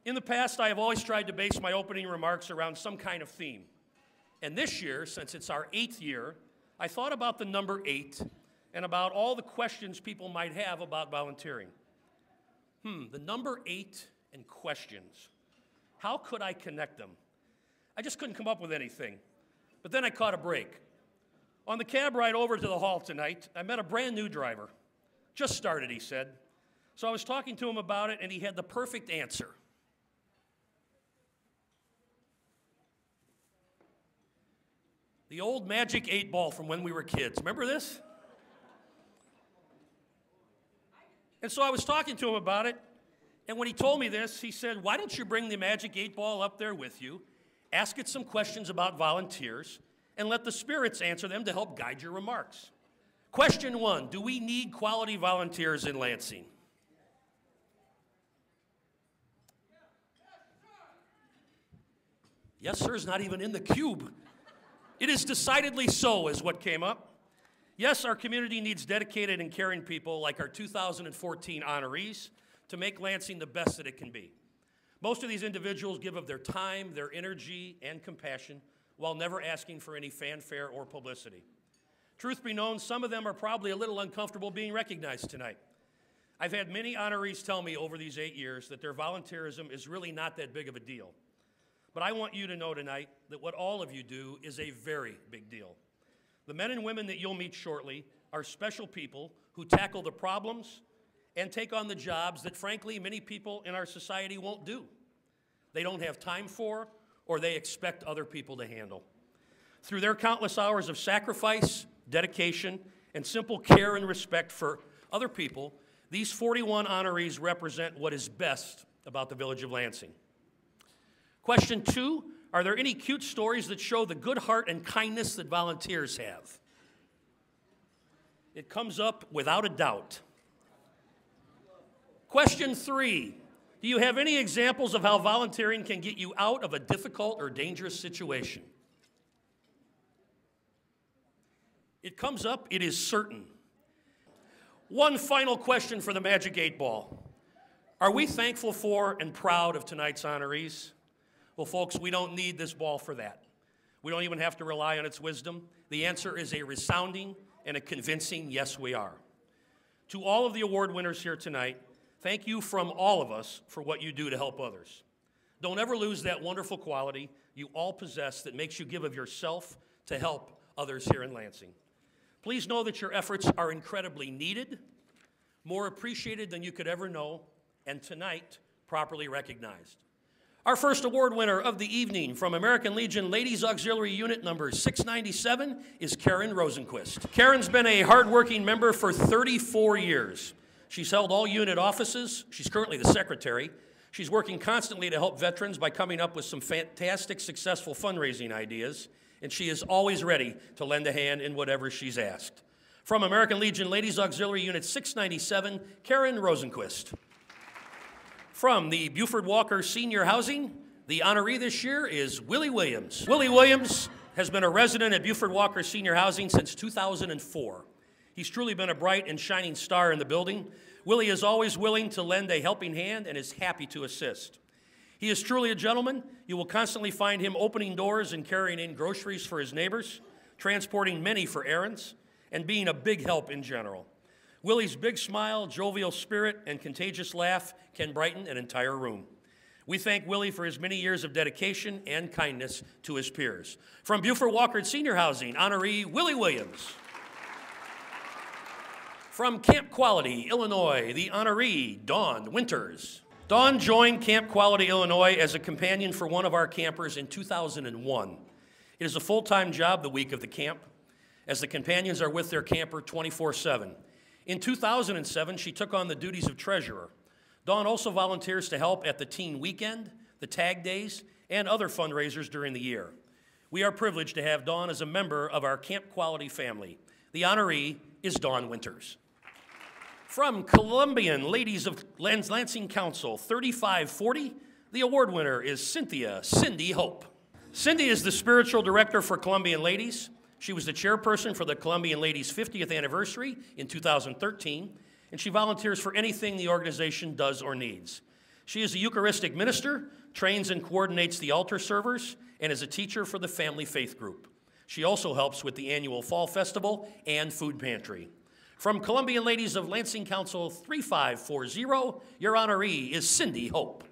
In the past, I have always tried to base my opening remarks around some kind of theme. And this year, since it's our 8th year, I thought about the number 8 and about all the questions people might have about volunteering. The number 8 and questions. How could I connect them? I just couldn't come up with anything. But then I caught a break. On the cab ride over to the hall tonight, I met a brand new driver. Just started, he said. So I was talking to him about it, and he had the perfect answer. The old magic 8-ball from when we were kids. Remember this? And so I was talking to him about it, and when he told me this, he said, why don't you bring the magic 8-ball up there with you, ask it some questions about volunteers, and let the spirits answer them to help guide your remarks. Question 1, do we need quality volunteers in Lansing? Yes, sir, is not even in the cube. It is decidedly so, is what came up. Yes, our community needs dedicated and caring people like our 2014 honorees to make Lansing the best that it can be. Most of these individuals give of their time, their energy, and compassion while never asking for any fanfare or publicity. Truth be known, some of them are probably a little uncomfortable being recognized tonight. I've had many honorees tell me over these 8 years that their volunteerism is really not that big of a deal. But I want you to know tonight that what all of you do is a very big deal. The men and women that you'll meet shortly are special people who tackle the problems and take on the jobs that, frankly, many people in our society won't do. They don't have time for, or they expect other people to handle. Through their countless hours of sacrifice, dedication, and simple care and respect for other people, these 41 honorees represent what is best about the village of Lansing. Question 2, are there any cute stories that show the good heart and kindness that volunteers have? It comes up without a doubt. Question 3, do you have any examples of how volunteering can get you out of a difficult or dangerous situation? It comes up, it is certain. One final question for the Magic 8-Ball. Are we thankful for and proud of tonight's honorees? Well, folks, we don't need this ball for that. We don't even have to rely on its wisdom. The answer is a resounding and a convincing yes, we are. To all of the award winners here tonight, thank you from all of us for what you do to help others. Don't ever lose that wonderful quality you all possess that makes you give of yourself to help others here in Lansing. Please know that your efforts are incredibly needed, more appreciated than you could ever know, and tonight, properly recognized. Our first award winner of the evening from American Legion Ladies Auxiliary Unit number 697 is Karen Rosenquist. Karen's been a hardworking member for 34 years. She's held all unit offices. She's currently the secretary. She's working constantly to help veterans by coming up with some fantastic, successful fundraising ideas, and she is always ready to lend a hand in whatever she's asked. From American Legion Ladies Auxiliary Unit 697, Karen Rosenquist. From the Buford Walker Senior Housing, the honoree this year is Willie Williams. Willie Williams has been a resident at Buford Walker Senior Housing since 2004. He's truly been a bright and shining star in the building. Willie is always willing to lend a helping hand and is happy to assist. He is truly a gentleman. You will constantly find him opening doors and carrying in groceries for his neighbors, transporting many for errands, and being a big help in general. Willie's big smile, jovial spirit, and contagious laugh can brighten an entire room. We thank Willie for his many years of dedication and kindness to his peers. From Buford Walker Senior Housing, honoree Willie Williams. From Camp Quality, Illinois, the honoree Dawn Winters. Dawn joined Camp Quality, Illinois as a companion for one of our campers in 2001. It is a full-time job the week of the camp, as the companions are with their camper 24/7. In 2007, she took on the duties of treasurer. Dawn also volunteers to help at the teen weekend, the tag days, and other fundraisers during the year. We are privileged to have Dawn as a member of our Camp Quality family. The honoree is Dawn Winters. From Columbian Ladies of Lansing Council 3540, the award winner is Cindy Hope. Cindy is the spiritual director for Columbian Ladies. She was the chairperson for the Columbian Ladies' 50th anniversary in 2013, and she volunteers for anything the organization does or needs. She is a Eucharistic minister, trains and coordinates the altar servers, and is a teacher for the Family Faith Group. She also helps with the annual Fall Festival and Food Pantry. From Columbian Ladies of Lansing Council 3540, your honoree is Cindy Hope.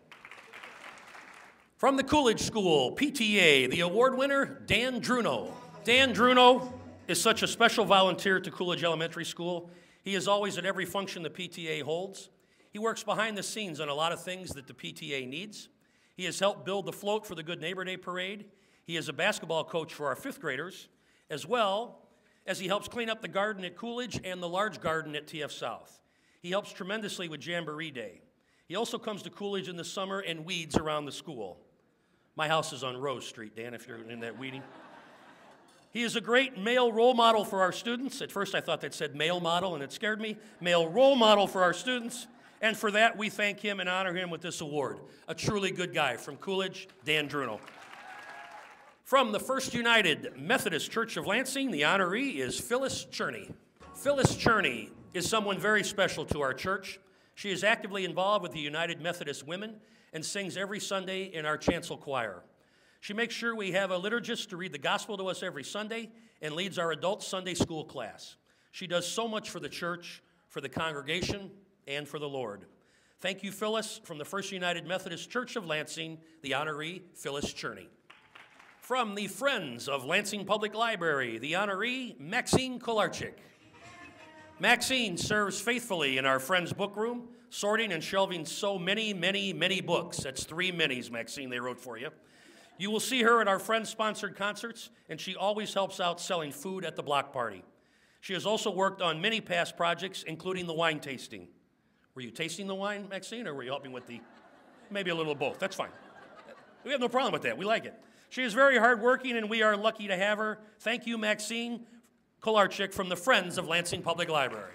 From the Coolidge School, PTA, the award winner, Dan Druno. Dan Druno is such a special volunteer to Coolidge Elementary School. He is always at every function the PTA holds. He works behind the scenes on a lot of things that the PTA needs. He has helped build the float for the Good Neighbor Day Parade. He is a basketball coach for our fifth graders, as well as he helps clean up the garden at Coolidge and the large garden at TF South. He helps tremendously with Jamboree Day. He also comes to Coolidge in the summer and weeds around the school. My house is on Rose Street, Dan, if you're in that weeding. He is a great male role model for our students. At first I thought that said male model, and it scared me. Male role model for our students. And for that, we thank him and honor him with this award. A truly good guy. From Coolidge, Dan Druno. From the First United Methodist Church of Lansing, the honoree is Phyllis Cherney. Phyllis Cherney is someone very special to our church. She is actively involved with the United Methodist Women and sings every Sunday in our chancel choir. She makes sure we have a liturgist to read the gospel to us every Sunday and leads our adult Sunday school class. She does so much for the church, for the congregation, and for the Lord. Thank you, Phyllis. From the First United Methodist Church of Lansing, the honoree, Phyllis Cherney. From the Friends of Lansing Public Library, the honoree, Maxine Kolarczyk. Maxine serves faithfully in our Friends book room, sorting and shelving so many, many, many books. That's 3 minis, Maxine, they wrote for you. You will see her at our Friends-sponsored concerts, and she always helps out selling food at the block party. She has also worked on many past projects, including the wine tasting. Were you tasting the wine, Maxine, or were you helping with the, maybe a little of both? That's fine. We have no problem with that. We like it. She is very hardworking, and we are lucky to have her. Thank you, Maxine Kolarczyk from the Friends of Lansing Public Library.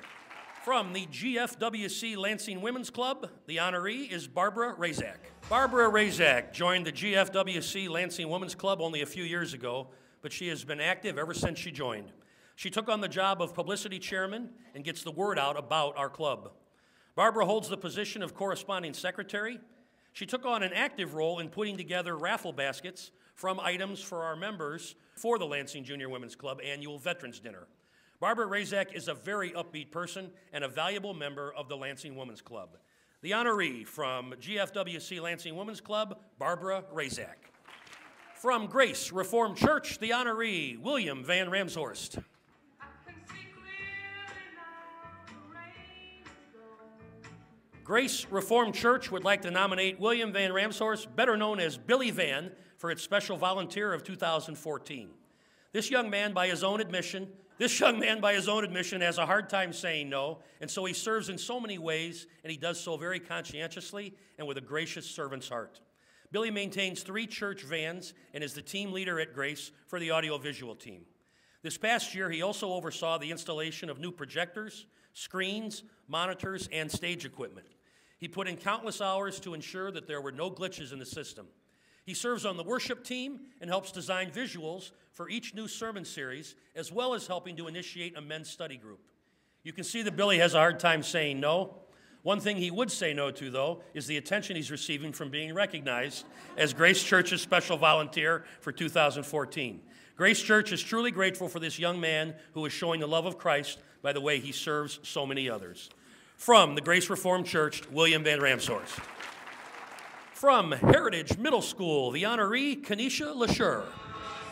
From the GFWC Lansing Women's Club, the honoree is Barbara Razak. Barbara Razak joined the GFWC Lansing Women's Club only a few years ago, but she has been active ever since she joined. She took on the job of publicity chairman and gets the word out about our club. Barbara holds the position of corresponding secretary. She took on an active role in putting together raffle baskets from items for our members for the Lansing Junior Women's Club annual Veterans Dinner. Barbara Razak is a very upbeat person and a valuable member of the Lansing Women's Club. The honoree from GFWC Lansing Women's Club, Barbara Razak. From Grace Reformed Church, the honoree, William Van Ramshorst. Grace Reformed Church would like to nominate William Van Ramshorst, better known as Billy Van, for its Special Volunteer of 2014. This young man, by his own admission, has a hard time saying no, and so he serves in so many ways, and he does so very conscientiously and with a gracious servant's heart. Billy maintains 3 church vans and is the team leader at Grace for the audiovisual team. This past year, he also oversaw the installation of new projectors, screens, monitors, and stage equipment. He put in countless hours to ensure that there were no glitches in the system. He serves on the worship team and helps design visuals for each new sermon series, as well as helping to initiate a men's study group. You can see that Billy has a hard time saying no. One thing he would say no to, though, is the attention he's receiving from being recognized as Grace Church's Special Volunteer for 2014. Grace Church is truly grateful for this young man who is showing the love of Christ by the way he serves so many others. From the Grace Reformed Church, William Van Ramshorst. From Heritage Middle School, the honoree, Kenesha LaSure.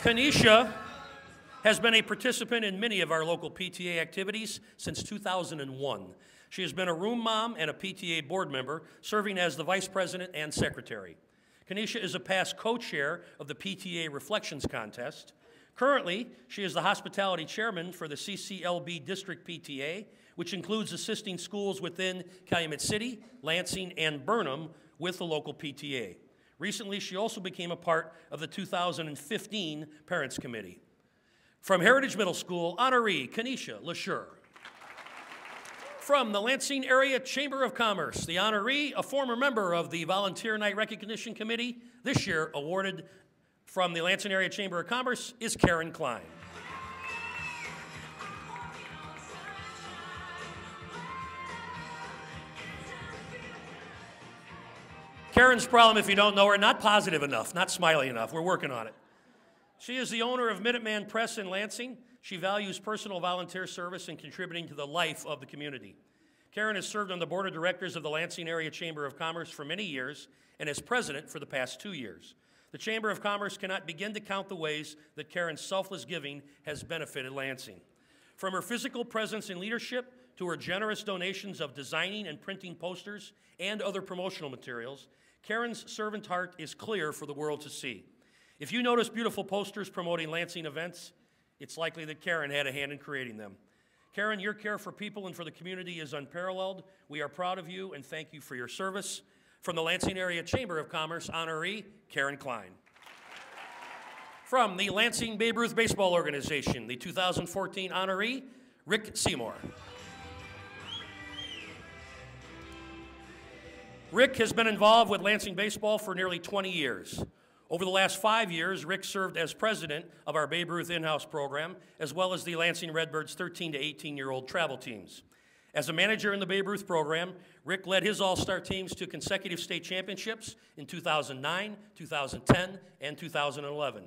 Kenesha has been a participant in many of our local PTA activities since 2001. She has been a room mom and a PTA board member, serving as the vice president and secretary. Kenesha is a past co-chair of the PTA Reflections Contest. Currently, she is the hospitality chairman for the CCLB District PTA, which includes assisting schools within Calumet City, Lansing, and Burnham with the local PTA. Recently, she also became a part of the 2015 Parents Committee. From Heritage Middle School, honoree, Kenesha LaSure. From the Lansing Area Chamber of Commerce, the honoree, a former member of the Volunteer Night Recognition Committee, this year awarded from the Lansing Area Chamber of Commerce, is Karen Klein. Karen's problem, if you don't know her, not positive enough, not smiley enough. We're working on it. She is the owner of Minuteman Press in Lansing. She values personal volunteer service and contributing to the life of the community. Karen has served on the board of directors of the Lansing Area Chamber of Commerce for many years and as president for the past 2 years. The Chamber of Commerce cannot begin to count the ways that Karen's selfless giving has benefited Lansing. From her physical presence and leadership to her generous donations of designing and printing posters and other promotional materials, Karen's servant heart is clear for the world to see. If you notice beautiful posters promoting Lansing events, it's likely that Karen had a hand in creating them. Karen, your care for people and for the community is unparalleled. We are proud of you and thank you for your service. From the Lansing Area Chamber of Commerce, honoree, Karen Klein. From the Lansing Babe Ruth Baseball Organization, the 2014 honoree, Rick Seymour. Rick has been involved with Lansing baseball for nearly 20 years. Over the last 5 years, Rick served as president of our Babe Ruth in-house program, as well as the Lansing Redbirds 13 to 18-year-old travel teams. As a manager in the Babe Ruth program, Rick led his all-star teams to consecutive state championships in 2009, 2010, and 2011.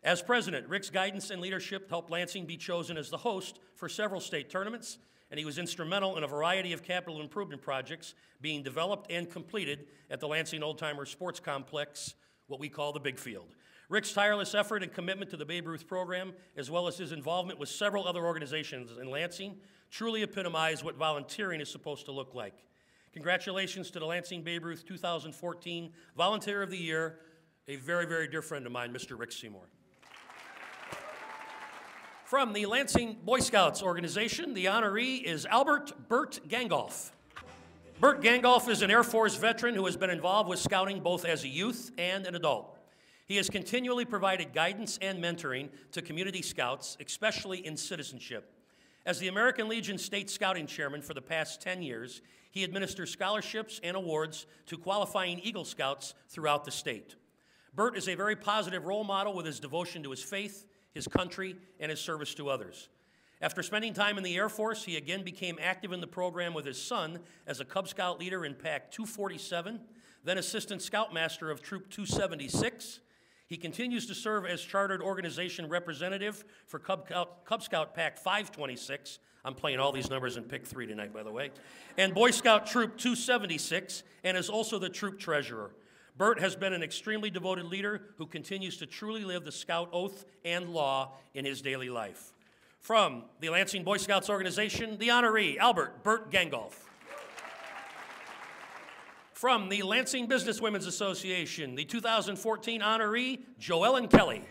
As president, Rick's guidance and leadership helped Lansing be chosen as the host for several state tournaments, and he was instrumental in a variety of capital improvement projects being developed and completed at the Lansing Old Timer Sports Complex, what we call the Big Field. Rick's tireless effort and commitment to the Babe Ruth program, as well as his involvement with several other organizations in Lansing, truly epitomize what volunteering is supposed to look like. Congratulations to the Lansing Babe Ruth 2014 Volunteer of the Year, a very, very dear friend of mine, Mr. Rick Seymour. From the Lansing Boy Scouts organization, the honoree is Bert Gangolf. Bert Gangolf is an Air Force veteran who has been involved with scouting both as a youth and an adult. He has continually provided guidance and mentoring to community scouts, especially in citizenship. As the American Legion State Scouting Chairman for the past 10 years, he administers scholarships and awards to qualifying Eagle Scouts throughout the state. Bert is a very positive role model with his devotion to his faith, his country, and his service to others. After spending time in the Air Force, he again became active in the program with his son as a Cub Scout leader in Pack 247, then Assistant Scoutmaster of Troop 276. He continues to serve as Chartered Organization Representative for Cub Scout Pack 526. I'm playing all these numbers in Pick 3 tonight, by the way. And Boy Scout Troop 276, and is also the Troop Treasurer. Bert has been an extremely devoted leader who continues to truly live the Scout oath and law in his daily life. From the Lansing Boy Scouts organization, the honoree, Bert Gangolf. From the Lansing Business Women's Association, the 2014 honoree, Joellen Kelly.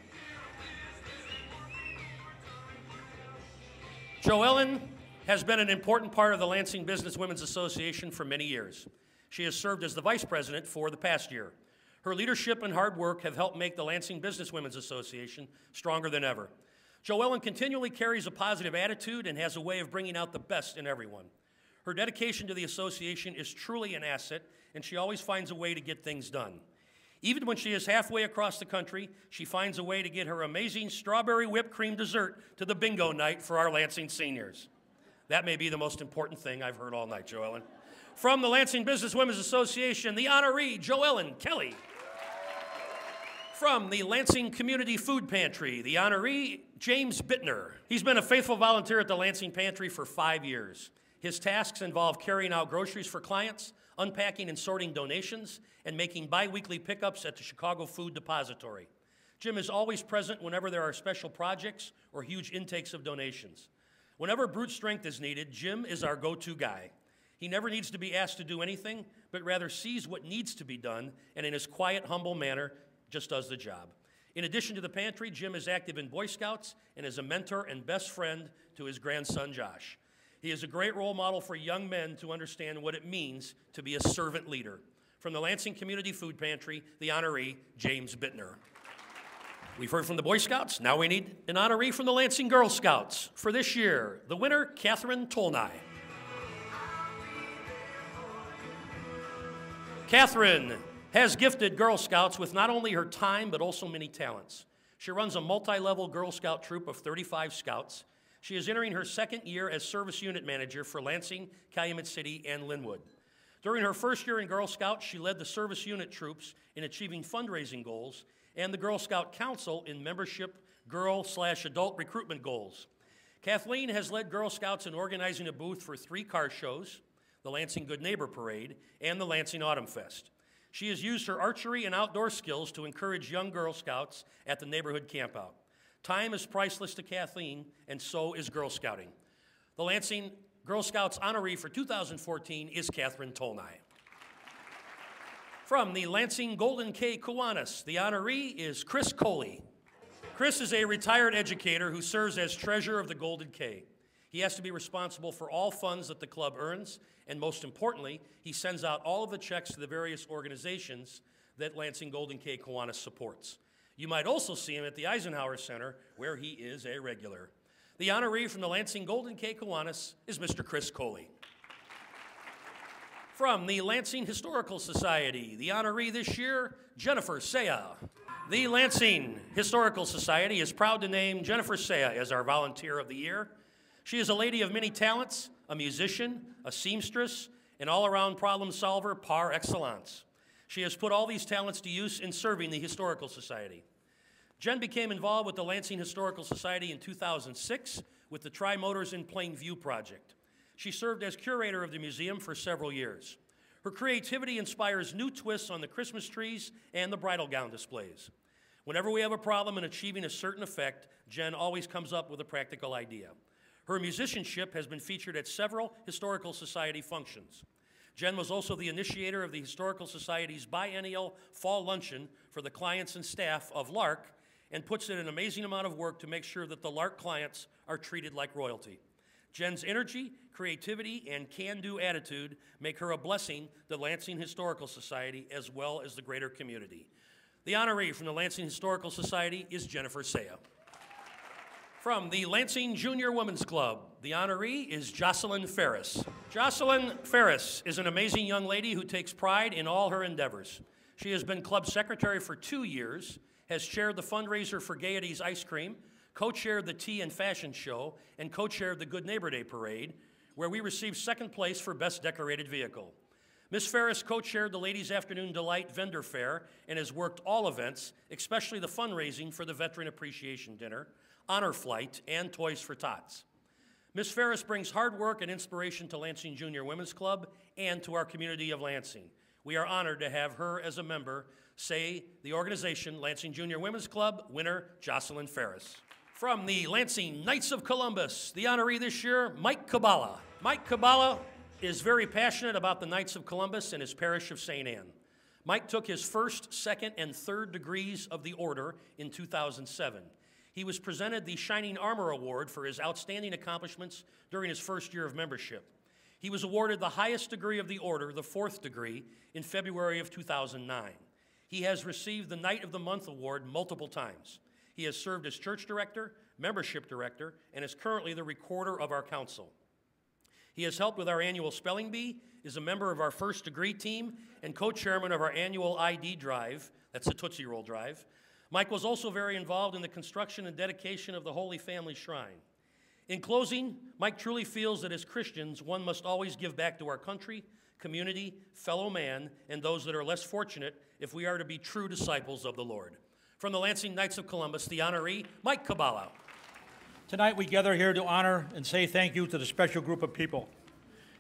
Joellen has been an important part of the Lansing Business Women's Association for many years. She has served as the vice president for the past year. Her leadership and hard work have helped make the Lansing Business Women's Association stronger than ever. Joellen continually carries a positive attitude and has a way of bringing out the best in everyone. Her dedication to the association is truly an asset, and she always finds a way to get things done. Even when she is halfway across the country, she finds a way to get her amazing strawberry whipped cream dessert to the bingo night for our Lansing seniors. That may be the most important thing I've heard all night, Joellen. From the Lansing Business Women's Association, the honoree, Joellen Kelly. From the Lansing Community Food Pantry, the honoree, James Bittner. He's been a faithful volunteer at the Lansing Pantry for 5 years. His tasks involve carrying out groceries for clients, unpacking and sorting donations, and making bi-weekly pickups at the Chicago Food Depository. Jim is always present whenever there are special projects or huge intakes of donations. Whenever brute strength is needed, Jim is our go-to guy. He never needs to be asked to do anything, but rather sees what needs to be done, and in his quiet, humble manner, just does the job. In addition to the pantry, Jim is active in Boy Scouts and is a mentor and best friend to his grandson, Josh. He is a great role model for young men to understand what it means to be a servant leader. From the Lansing Community Food Pantry, the honoree, James Bittner. We've heard from the Boy Scouts. Now we need an honoree from the Lansing Girl Scouts. For this year, the winner, Catherine Tolnai. Catherine has gifted Girl Scouts with not only her time, but also many talents. She runs a multi-level Girl Scout troop of 35 Scouts. She is entering her second year as service unit manager for Lansing, Calumet City, and Linwood. During her first year in Girl Scouts, she led the service unit troops in achieving fundraising goals and the Girl Scout Council in membership girl/adult recruitment goals. Kathleen has led Girl Scouts in organizing a booth for 3 car shows, the Lansing Good Neighbor Parade, and the Lansing Autumn Fest. She has used her archery and outdoor skills to encourage young Girl Scouts at the neighborhood campout. Time is priceless to Kathleen, and so is Girl Scouting. The Lansing Girl Scouts honoree for 2014 is Catherine Tolnai. From the Lansing Golden K Kiwanis, the honoree is Chris Coley. Chris is a retired educator who serves as treasurer of the Golden K. He has to be responsible for all funds that the club earns, and most importantly, he sends out all of the checks to the various organizations that Lansing Golden K Kiwanis supports. You might also see him at the Eisenhower Center, where he is a regular. The honoree from the Lansing Golden K Kiwanis is Mr. Chris Coley. From the Lansing Historical Society, the honoree this year, Jennifer Saya. The Lansing Historical Society is proud to name Jennifer Saya as our Volunteer of the Year. She is a lady of many talents, a musician, a seamstress, an all-around problem solver par excellence. She has put all these talents to use in serving the Historical Society. Jen became involved with the Lansing Historical Society in 2006 with the Tri-Motors in Plainview project. She served as curator of the museum for several years. Her creativity inspires new twists on the Christmas trees and the bridal gown displays. Whenever we have a problem in achieving a certain effect, Jen always comes up with a practical idea. Her musicianship has been featured at several Historical Society functions. Jen was also the initiator of the Historical Society's biennial fall luncheon for the clients and staff of LARC, and puts in an amazing amount of work to make sure that the LARC clients are treated like royalty. Jen's energy, creativity, and can-do attitude make her a blessing to the Lansing Historical Society as well as the greater community. The honoree from the Lansing Historical Society is Jennifer Saya. From the Lansing Junior Women's Club, the honoree is Jocelyn Ferris. Jocelyn Ferris is an amazing young lady who takes pride in all her endeavors. She has been club secretary for 2 years, has chaired the fundraiser for Gaiety's Ice Cream, co-chaired the Tea and Fashion Show, and co-chaired the Good Neighbor Day Parade, where we received 2nd place for Best Decorated Vehicle. Ms. Ferris co-chaired the Ladies Afternoon Delight Vendor Fair and has worked all events, especially the fundraising for the Veteran Appreciation Dinner, Honor Flight, and Toys for Tots. Ms. Ferris brings hard work and inspiration to Lansing Junior Women's Club and to our community of Lansing. We are honored to have her as a member, say the organization Lansing Junior Women's Club winner Jocelyn Ferris. From the Lansing Knights of Columbus, the honoree this year, Mike Kabala. Mike Kabala is very passionate about the Knights of Columbus and his parish of St. Anne. Mike took his 1st, 2nd, and 3rd degrees of the order in 2007. He was presented the Shining Armor Award for his outstanding accomplishments during his 1st year of membership. He was awarded the highest degree of the order, the 4th degree, in February of 2009. He has received the Knight of the Month award multiple times. He has served as church director, membership director, and is currently the recorder of our council. He has helped with our annual spelling bee, is a member of our 1st degree team, and co-chairman of our annual ID drive, that's the Tootsie Roll Drive. Mike was also very involved in the construction and dedication of the Holy Family Shrine. In closing, Mike truly feels that as Christians, one must always give back to our country, community, fellow man, and those that are less fortunate if we are to be true disciples of the Lord. From the Lansing Knights of Columbus, the honoree, Mike Kabala. Tonight we gather here to honor and say thank you to the special group of people.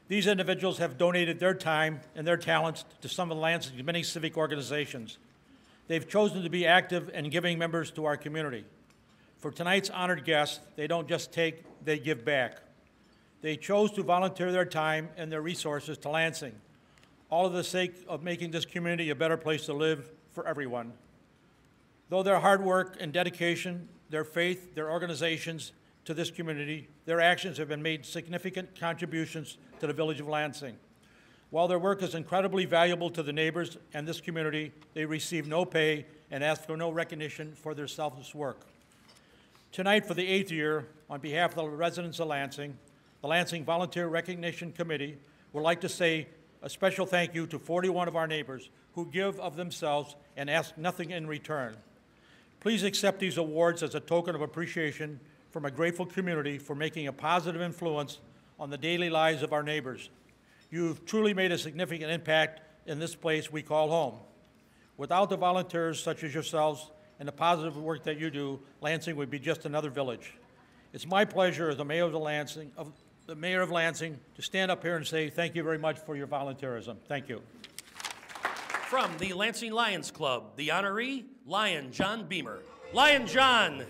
These individuals have donated their time and their talents to some of Lansing's many civic organizations. They've chosen to be active and giving members to our community. For tonight's honored guests, they don't just take, they give back. They chose to volunteer their time and their resources to Lansing, all for the sake of making this community a better place to live for everyone. Though their hard work and dedication, their faith, their organizations to this community, their actions have been made significant contributions to the village of Lansing. While their work is incredibly valuable to the neighbors and this community, they receive no pay and ask for no recognition for their selfless work. Tonight, for the 8th year, on behalf of the residents of Lansing, the Lansing Volunteer Recognition Committee would like to say a special thank you to 41 of our neighbors who give of themselves and ask nothing in return. Please accept these awards as a token of appreciation from a grateful community for making a positive influence on the daily lives of our neighbors. You've truly made a significant impact in this place we call home. Without the volunteers such as yourselves and the positive work that you do, Lansing would be just another village. It's my pleasure as the mayor of Lansing, to stand up here and say thank you very much for your volunteerism. Thank you. From the Lansing Lions Club, the honoree, Lion John Beamer. Lion John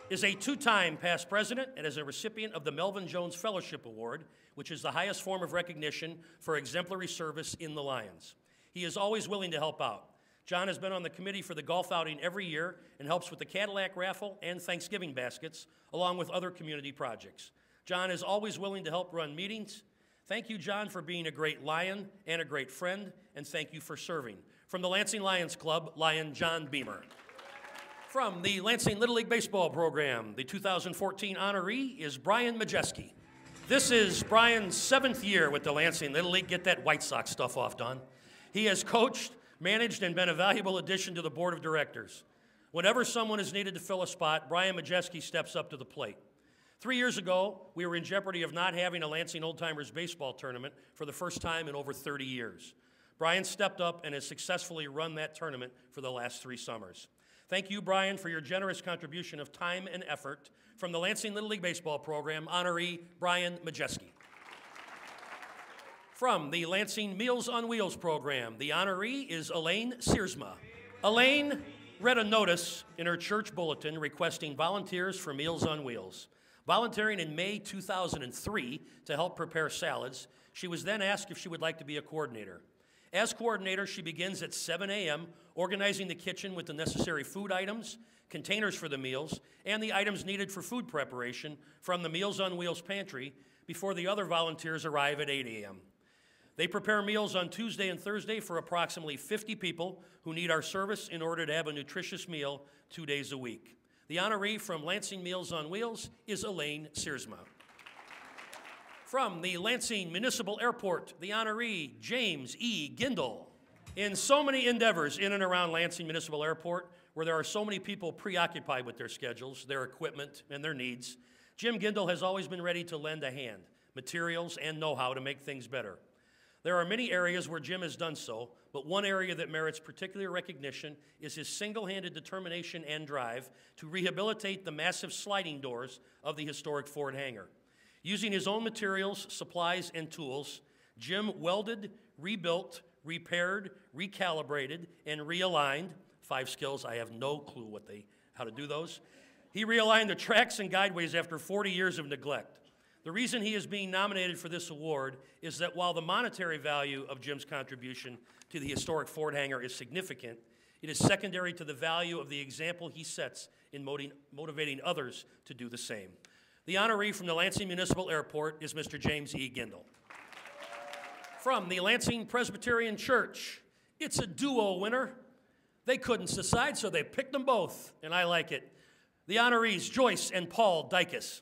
is a two-time past president and is a recipient of the Melvin Jones Fellowship Award, which is the highest form of recognition for exemplary service in the Lions. He is always willing to help out. John has been on the committee for the golf outing every year and helps with the Cadillac raffle and Thanksgiving baskets, along with other community projects. John is always willing to help run meetings. Thank you, John, for being a great Lion and a great friend, and thank you for serving. From the Lansing Lions Club, Lion John Beamer. From the Lansing Little League Baseball Program, the 2014 honoree is Brian Majeski. This is Brian's 7th year with the Lansing Little League. Get that White Sox stuff off, Don. He has coached, managed, and been a valuable addition to the board of directors. Whenever someone is needed to fill a spot, Brian Majeski steps up to the plate. 3 years ago, we were in jeopardy of not having a Lansing Old Timers baseball tournament for the first time in over 30 years. Brian stepped up and has successfully run that tournament for the last 3 summers. Thank you, Brian, for your generous contribution of time and effort. From the Lansing Little League Baseball Program, honoree Brian Majeski. From the Lansing Meals on Wheels Program, the honoree is Elaine Searsma. Elaine read a notice in her church bulletin requesting volunteers for Meals on Wheels. Volunteering in May 2003 to help prepare salads, she was then asked if she would like to be a coordinator. As coordinator, she begins at 7 a.m., organizing the kitchen with the necessary food items, containers for the meals, and the items needed for food preparation from the Meals on Wheels pantry before the other volunteers arrive at 8 a.m. They prepare meals on Tuesday and Thursday for approximately 50 people who need our service in order to have a nutritious meal 2 days a week. The honoree from Lansing Meals on Wheels is Elaine Searsma. From the Lansing Municipal Airport, the honoree, James E. Gindel. In so many endeavors in and around Lansing Municipal Airport, where there are so many people preoccupied with their schedules, their equipment, and their needs, Jim Gindel has always been ready to lend a hand, materials, and know-how to make things better. There are many areas where Jim has done so, but one area that merits particular recognition is his single-handed determination and drive to rehabilitate the massive sliding doors of the historic Ford hangar. Using his own materials, supplies, and tools, Jim welded, rebuilt, repaired, recalibrated, and realigned. 5 skills, I have no clue how to do those. He realigned the tracks and guideways after 40 years of neglect. The reason he is being nominated for this award is that while the monetary value of Jim's contribution to the historic Ford hangar is significant, it is secondary to the value of the example he sets in motivating others to do the same. The honoree from the Lansing Municipal Airport is Mr. James E. Gindel. From the Lansing Presbyterian Church, it's a duo winner. They couldn't decide, so they picked them both, and I like it. The honorees, Joyce and Paul Dykes.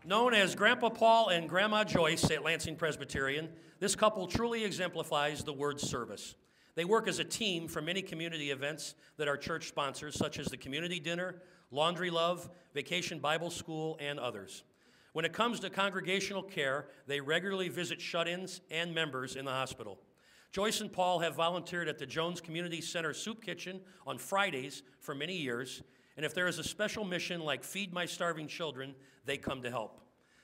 Known as Grandpa Paul and Grandma Joyce at Lansing Presbyterian, this couple truly exemplifies the word service. They work as a team for many community events that our church sponsors, such as the Community Dinner, Laundry Love, Vacation Bible School, and others. When it comes to congregational care, they regularly visit shut-ins and members in the hospital. Joyce and Paul have volunteered at the Jones Community Center Soup Kitchen on Fridays for many years, and if there is a special mission like Feed My Starving Children, they come to help.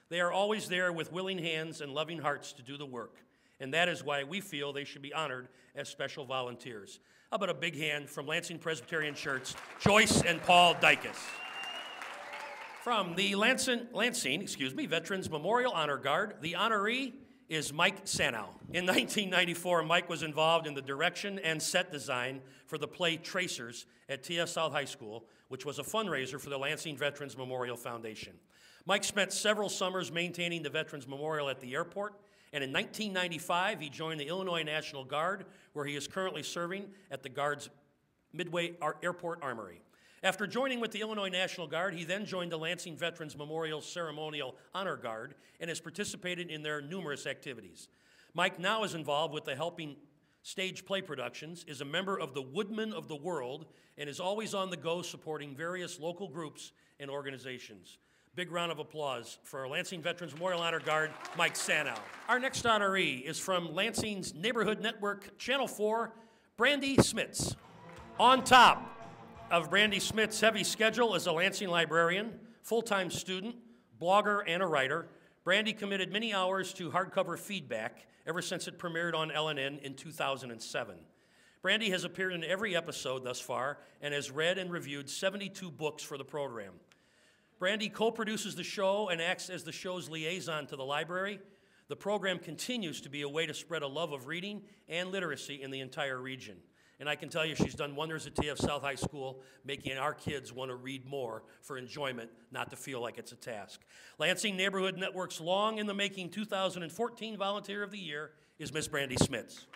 They are always there with willing hands and loving hearts to do the work, and that is why we feel they should be honored as special volunteers. How about a big hand from Lansing Presbyterian Church, Joyce and Paul Dykes. From the Lansing Veterans Memorial Honor Guard, the honoree is Mike Sanow. In 1994, Mike was involved in the direction and set design for the play Tracers at TS South High School, which was a fundraiser for the Lansing Veterans Memorial Foundation. Mike spent several summers maintaining the Veterans Memorial at the airport, and in 1995, he joined the Illinois National Guard, where he is currently serving at the Guard's Midway Airport Armory. After joining with the Illinois National Guard, he then joined the Lansing Veterans Memorial Ceremonial Honor Guard and has participated in their numerous activities. Mike now is involved with the Helping Stage Play Productions, is a member of the Woodmen of the World, and is always on the go supporting various local groups and organizations. Big round of applause for our Lansing Veterans Memorial Honor Guard, Mike Sanow. Our next honoree is from Lansing's Neighborhood Network, Channel 4, Brandy Smits. On top of Brandy Smits' heavy schedule as a Lansing librarian, full-time student, blogger, and a writer, Brandy committed many hours to hardcover feedback ever since it premiered on LNN in 2007. Brandy has appeared in every episode thus far and has read and reviewed 72 books for the program. Brandy co-produces the show and acts as the show's liaison to the library. The program continues to be a way to spread a love of reading and literacy in the entire region. And I can tell you she's done wonders at TF South High School, making our kids want to read more for enjoyment, not to feel like it's a task. Lansing Neighborhood Network's long in the making 2014 Volunteer of the Year is Miss Brandy Smits.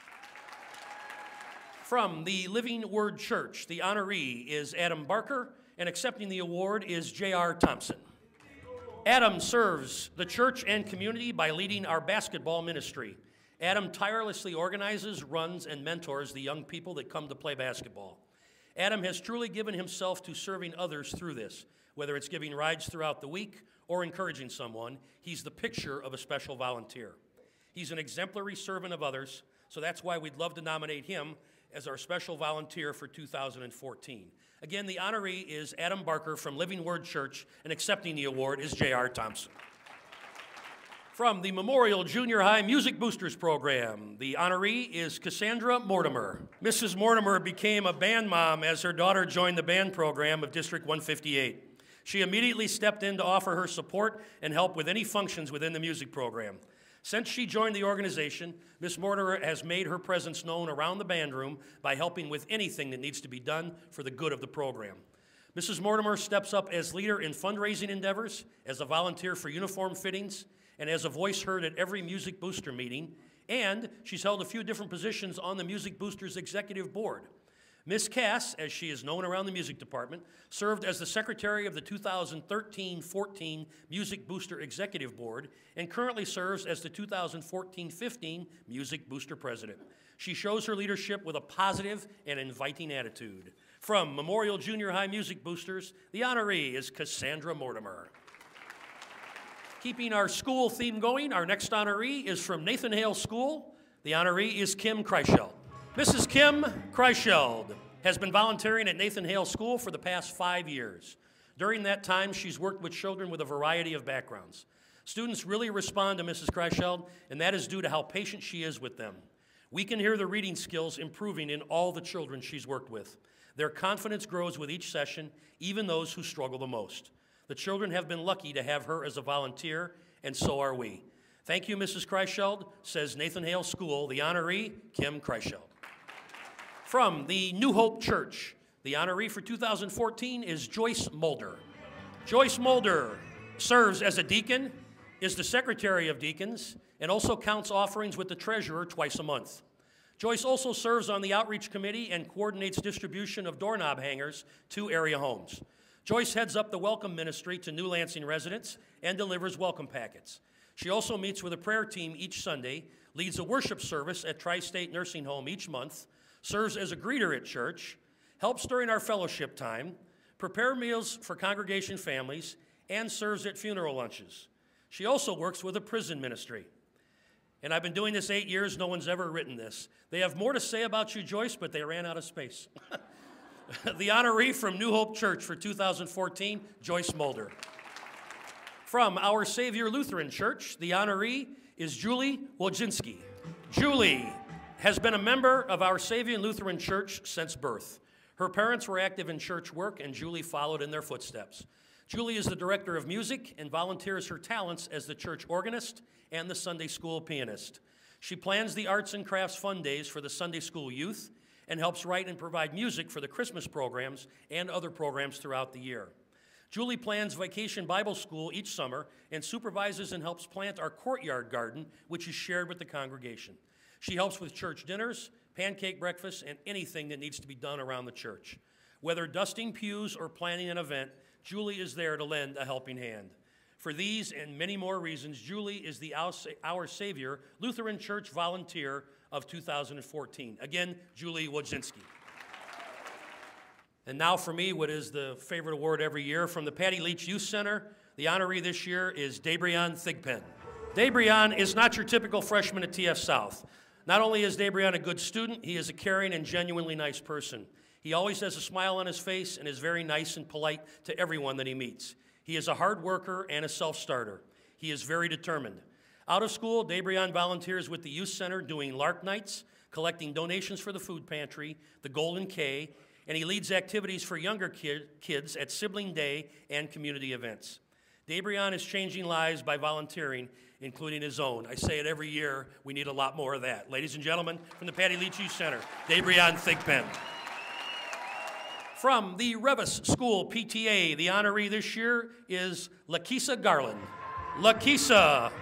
From the Living Word Church, the honoree is Adam Barker, and accepting the award is J.R. Thompson. Adam serves the church and community by leading our basketball ministry. Adam tirelessly organizes, runs, and mentors the young people that come to play basketball. Adam has truly given himself to serving others through this, whether it's giving rides throughout the week or encouraging someone. He's the picture of a special volunteer. He's an exemplary servant of others, so that's why we'd love to nominate him as our special volunteer for 2014. Again, the honoree is Adam Barker from Living Word Church, and accepting the award is J.R. Thompson. From the Memorial Junior High Music Boosters Program, the honoree is Cassandra Mortimer. Mrs. Mortimer became a band mom as her daughter joined the band program of District 158. She immediately stepped in to offer her support and help with any functions within the music program. Since she joined the organization, Ms. Mortimer has made her presence known around the band room by helping with anything that needs to be done for the good of the program. Mrs. Mortimer steps up as leader in fundraising endeavors, as a volunteer for uniform fittings, and as a voice heard at every Music Booster meeting, and she's held a few different positions on the Music Boosters Executive Board. Ms. Cass, as she is known around the music department, served as the secretary of the 2013-14 Music Booster Executive Board and currently serves as the 2014-15 Music Booster President. She shows her leadership with a positive and inviting attitude. From Memorial Junior High Music Boosters, the honoree is Cassandra Mortimer. Keeping our school theme going, our next honoree is from Nathan Hale School. The honoree is Kim Kreischeld. Mrs. Kim Kreischeld has been volunteering at Nathan Hale School for the past 5 years. During that time, she's worked with children with a variety of backgrounds. Students really respond to Mrs. Kreischeld, and that is due to how patient she is with them. We can hear the reading skills improving in all the children she's worked with. Their confidence grows with each session, even those who struggle the most. The children have been lucky to have her as a volunteer, and so are we. Thank you, Mrs. Kreischeld, says Nathan Hale School, the honoree, Kim Kreischeld. From the New Hope Church, the honoree for 2014 is Joyce Mulder. Joyce Mulder serves as a deacon, is the secretary of deacons, and also counts offerings with the treasurer twice a month. Joyce also serves on the outreach committee and coordinates distribution of doorknob hangers to area homes. Joyce heads up the welcome ministry to New Lansing residents and delivers welcome packets. She also meets with a prayer team each Sunday, leads a worship service at Tri-State Nursing Home each month, serves as a greeter at church, helps during our fellowship time, prepare meals for congregation families, and serves at funeral lunches. She also works with a prison ministry. And I've been doing this 8 years, no one's ever written this. They have more to say about you, Joyce, but they ran out of space. The honoree from New Hope Church for 2014, Joyce Mulder. From Our Savior Lutheran Church, the honoree is Julie Wojcinski. Julie has been a member of Our Savior Lutheran Church since birth. Her parents were active in church work, and Julie followed in their footsteps. Julie is the director of music and volunteers her talents as the church organist and the Sunday school pianist. She plans the arts and crafts fun days for the Sunday school youth and helps write and provide music for the Christmas programs and other programs throughout the year. Julie plans Vacation Bible School each summer and supervises and helps plant our courtyard garden, which is shared with the congregation. She helps with church dinners, pancake breakfasts, and anything that needs to be done around the church. Whether dusting pews or planning an event, Julie is there to lend a helping hand. For these and many more reasons, Julie is the Our Savior Lutheran Church Volunteer of 2014. Again, Julie Wojcinski. And now for me, what is the favorite award every year, from the Patty Leach Youth Center, The honoree this year is Dabrion Thigpen. Dabrion is not your typical freshman at TF South. Not only is Dabrion a good student, he is a caring and genuinely nice person. He always has a smile on his face and is very nice and polite to everyone that he meets. He is a hard worker and a self-starter. He is very determined. Out of school, Dabrion volunteers with the Youth Center doing LARP nights, collecting donations for the food pantry, the Golden K, and he leads activities for younger kids at Sibling Day and community events. Dabrion is changing lives by volunteering, including his own. I say it every year, we need a lot more of that. Ladies and gentlemen, from the Patty Leach Youth Center, Dabrion Thigpen. From the Revis School PTA, the honoree this year is Lakisa Garland. Lakisa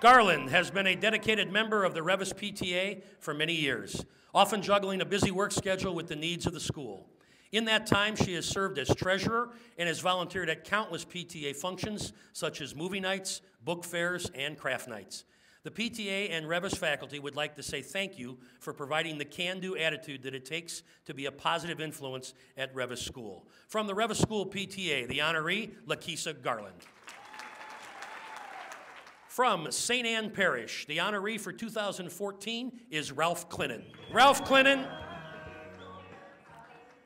Garland has been a dedicated member of the Revis PTA for many years, often juggling a busy work schedule with the needs of the school. In that time, she has served as treasurer and has volunteered at countless PTA functions, such as movie nights, book fairs, and craft nights. The PTA and Revis faculty would like to say thank you for providing the can-do attitude that it takes to be a positive influence at Revis School. From the Revis School PTA, the honoree, Lakisa Garland. From St. Anne Parish, the honoree for 2014 is Ralph Clinton.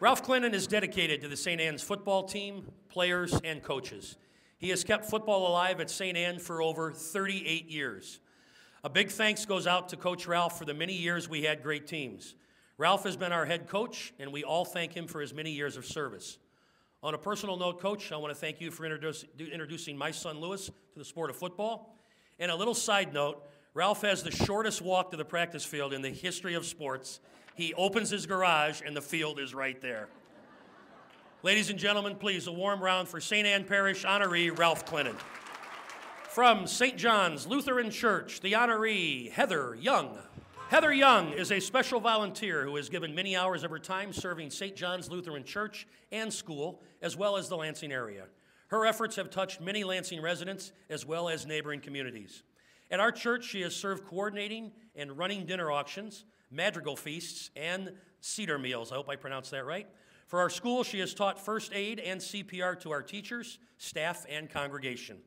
Ralph Clinton is dedicated to the St. Anne's football team, players, and coaches. He has kept football alive at St. Anne for over 38 years. A big thanks goes out to Coach Ralph for the many years we had great teams. Ralph has been our head coach, and we all thank him for his many years of service. On a personal note, Coach, I want to thank you for introducing my son Lewis to the sport of football. And a little side note, Ralph has the shortest walk to the practice field in the history of sports. He opens his garage, and the field is right there. Ladies and gentlemen, please, a warm round for St. Anne Parish honoree Ralph Clinton. From St. John's Lutheran Church, the honoree Heather Young. Heather Young is a special volunteer who has given many hours of her time serving St. John's Lutheran Church and school, as well as the Lansing area. Her efforts have touched many Lansing residents, as well as neighboring communities. At our church, she has served coordinating and running dinner auctions, madrigal feasts, and cedar meals. I hope I pronounced that right. For our school, she has taught first aid and CPR to our teachers, staff, and congregation.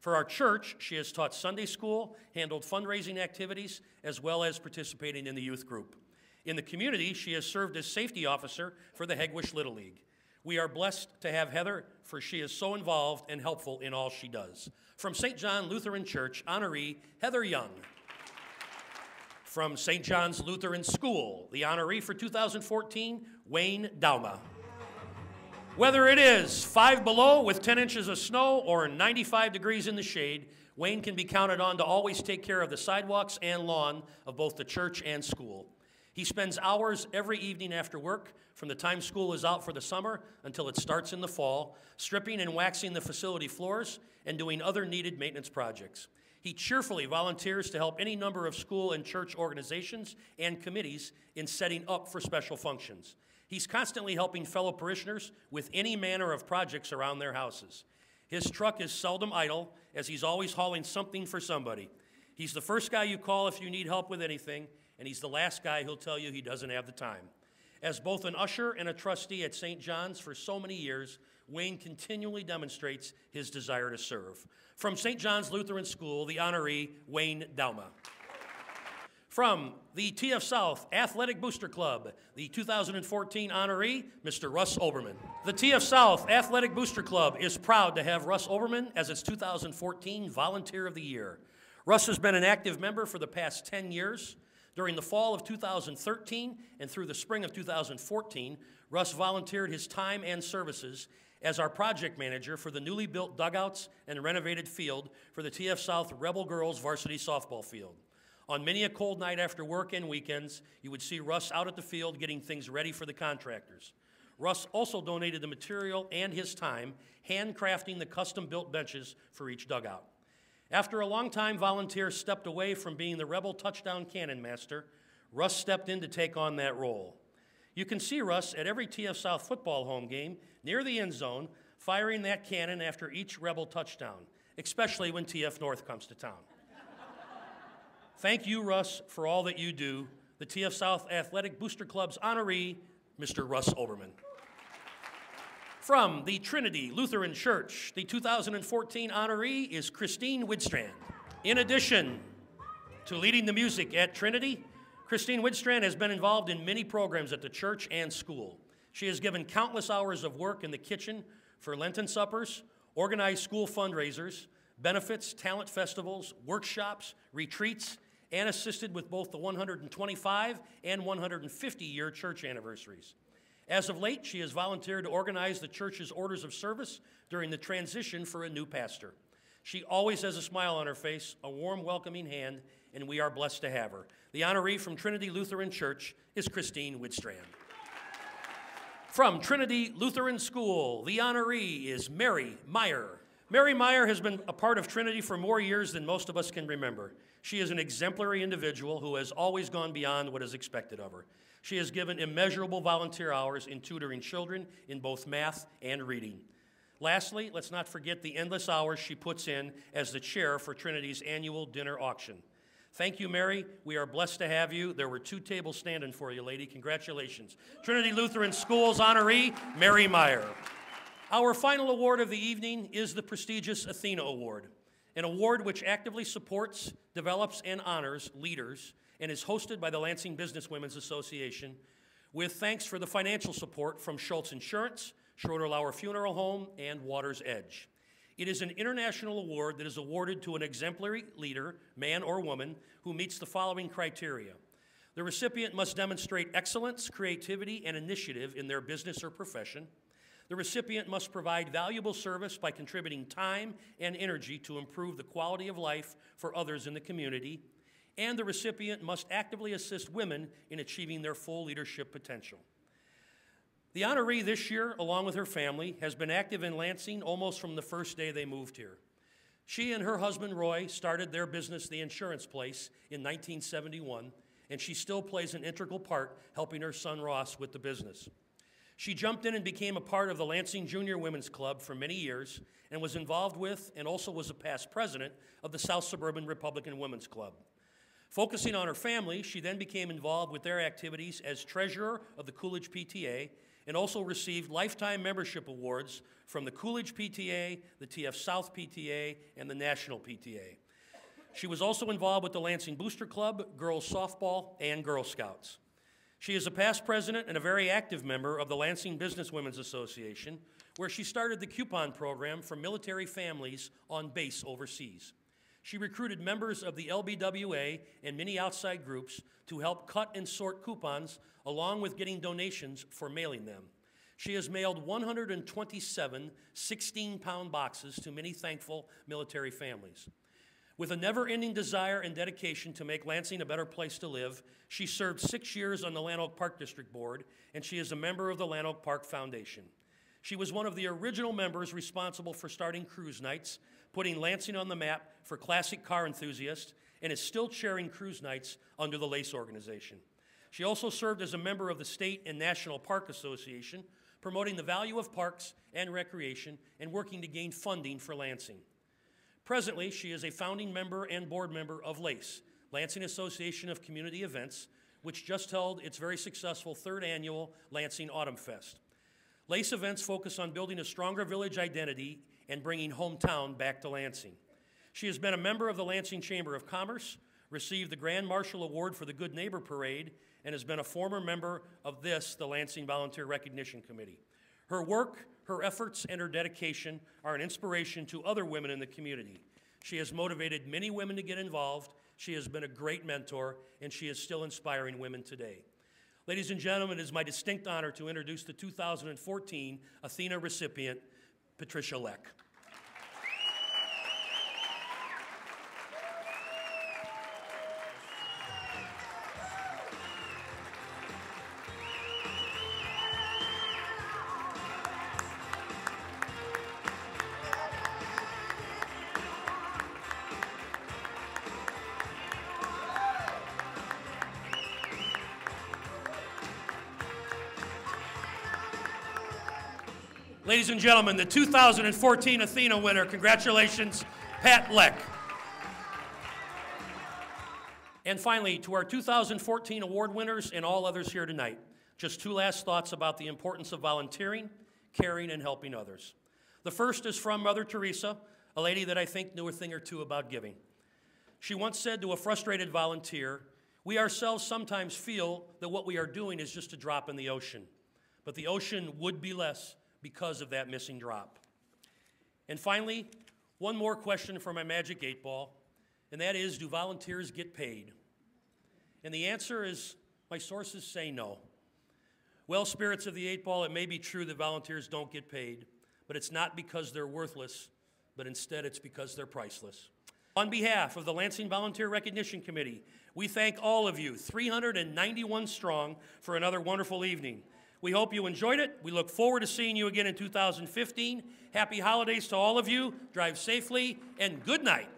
For our church, she has taught Sunday school, handled fundraising activities, as well as participating in the youth group. In the community, she has served as safety officer for the Hegwish Little League. We are blessed to have Heather, for she is so involved and helpful in all she does. From St. John Lutheran Church, honoree Heather Young. From St. John's Lutheran School, the honoree for 2014, Wayne Dauma. Whether it is 5 below with 10 inches of snow or 95 degrees in the shade, Wayne can be counted on to always take care of the sidewalks and lawn of both the church and school. He spends hours every evening after work, from the time school is out for the summer until it starts in the fall, stripping and waxing the facility floors and doing other needed maintenance projects. He cheerfully volunteers to help any number of school and church organizations and committees in setting up for special functions. He's constantly helping fellow parishioners with any manner of projects around their houses. His truck is seldom idle, as he's always hauling something for somebody. He's the first guy you call if you need help with anything, and he's the last guy who'll tell you he doesn't have the time. As both an usher and a trustee at St. John's for so many years, Wayne continually demonstrates his desire to serve. From St. John's Lutheran School, the honoree, Wayne Dauma. From the TF South Athletic Booster Club, the 2014 honoree, Mr. Russ Oberman. The TF South Athletic Booster Club is proud to have Russ Oberman as its 2014 Volunteer of the Year. Russ has been an active member for the past 10 years. During the fall of 2013 and through the spring of 2014, Russ volunteered his time and services as our project manager for the newly built dugouts and renovated field for the TF South Rebel Girls varsity softball field. On many a cold night after work and weekends, you would see Russ out at the field getting things ready for the contractors. Russ also donated the material and his time, handcrafting the custom-built benches for each dugout. After a long-time volunteer stepped away from being the Rebel touchdown cannon master, Russ stepped in to take on that role. You can see Russ at every TF South football home game near the end zone, firing that cannon after each Rebel touchdown, especially when TF North comes to town. Thank you, Russ, for all that you do. The TF South Athletic Booster Club's honoree, Mr. Russ Oberman. From the Trinity Lutheran Church, the 2014 honoree is Christine Widstrand. In addition to leading the music at Trinity, Christine Widstrand has been involved in many programs at the church and school. She has given countless hours of work in the kitchen for Lenten suppers, organized school fundraisers, benefits, talent festivals, workshops, retreats, and assisted with both the 125 and 150-year church anniversaries. As of late, she has volunteered to organize the church's orders of service during the transition for a new pastor. She always has a smile on her face, a warm, welcoming hand, and we are blessed to have her. The honoree from Trinity Lutheran Church is Christine Widstrand. From Trinity Lutheran School, the honoree is Mary Meyer. Mary Meyer has been a part of Trinity for more years than most of us can remember. She is an exemplary individual who has always gone beyond what is expected of her. She has given immeasurable volunteer hours in tutoring children in both math and reading. Lastly, let's not forget the endless hours she puts in as the chair for Trinity's annual dinner auction. Thank you, Mary. We are blessed to have you. There were 2 tables standing for you, lady. Congratulations. Trinity Lutheran School's honoree, Mary Meyer. Our final award of the evening is the prestigious Athena Award, an award which actively supports, develops, and honors leaders and is hosted by the Lansing Businesswomen's Association with thanks for the financial support from Schultz Insurance, Schroeder-Lauer Funeral Home, and Water's Edge. It is an international award that is awarded to an exemplary leader, man or woman, who meets the following criteria. The recipient must demonstrate excellence, creativity, and initiative in their business or profession. The recipient must provide valuable service by contributing time and energy to improve the quality of life for others in the community. And the recipient must actively assist women in achieving their full leadership potential. The honoree this year, along with her family, has been active in Lansing almost from the first day they moved here. She and her husband, Roy, started their business, The Insurance Place, in 1971, and she still plays an integral part helping her son, Ross, with the business. She jumped in and became a part of the Lansing Junior Women's Club for many years and was involved with and also was a past president of the South Suburban Republican Women's Club. Focusing on her family, she then became involved with their activities as treasurer of the Coolidge PTA and also received lifetime membership awards from the Coolidge PTA, the TF South PTA, and the National PTA. She was also involved with the Lansing Booster Club, Girls Softball, and Girl Scouts. She is a past president and a very active member of the Lansing Businesswomen's Association, where she started the coupon program for military families on base overseas. She recruited members of the LBWA and many outside groups to help cut and sort coupons, along with getting donations for mailing them. She has mailed 127 16-pound boxes to many thankful military families. With a never-ending desire and dedication to make Lansing a better place to live, she served 6 years on the Lanark Park District Board, and she is a member of the Lanark Park Foundation. She was one of the original members responsible for starting cruise nights, putting Lansing on the map for classic car enthusiasts, and is still chairing cruise nights under the LACE organization. She also served as a member of the State and National Park Association, promoting the value of parks and recreation and working to gain funding for Lansing. Presently, she is a founding member and board member of LACE, Lansing Association of Community Events, which just held its very successful 3rd annual Lansing Autumn Fest. LACE events focus on building a stronger village identity and bringing hometown back to Lansing. She has been a member of the Lansing Chamber of Commerce, received the Grand Marshal Award for the Good Neighbor Parade, and has been a former member of the Lansing Volunteer Recognition Committee. Her work, her efforts, and her dedication are an inspiration to other women in the community. She has motivated many women to get involved, she has been a great mentor, and she is still inspiring women today. Ladies and gentlemen, it is my distinct honor to introduce the 2014 Athena recipient, Patricia Leck. Ladies and gentlemen, the 2014 Athena winner, congratulations, Pat Leck. And finally, to our 2014 award winners and all others here tonight, just 2 last thoughts about the importance of volunteering, caring, and helping others. The first is from Mother Teresa, a lady that I think knew a thing or two about giving. She once said to a frustrated volunteer, "We ourselves sometimes feel that what we are doing is just a drop in the ocean, but the ocean would be less because of that missing drop." And finally, one more question for my Magic 8-Ball, and that is, do volunteers get paid? And the answer is, my sources say no. Well, spirits of the 8-Ball, it may be true that volunteers don't get paid, but it's not because they're worthless, but instead it's because they're priceless. On behalf of the Lansing Volunteer Recognition Committee, we thank all of you, 391 strong, for another wonderful evening. We hope you enjoyed it. We look forward to seeing you again in 2015. Happy holidays to all of you. Drive safely, and good night.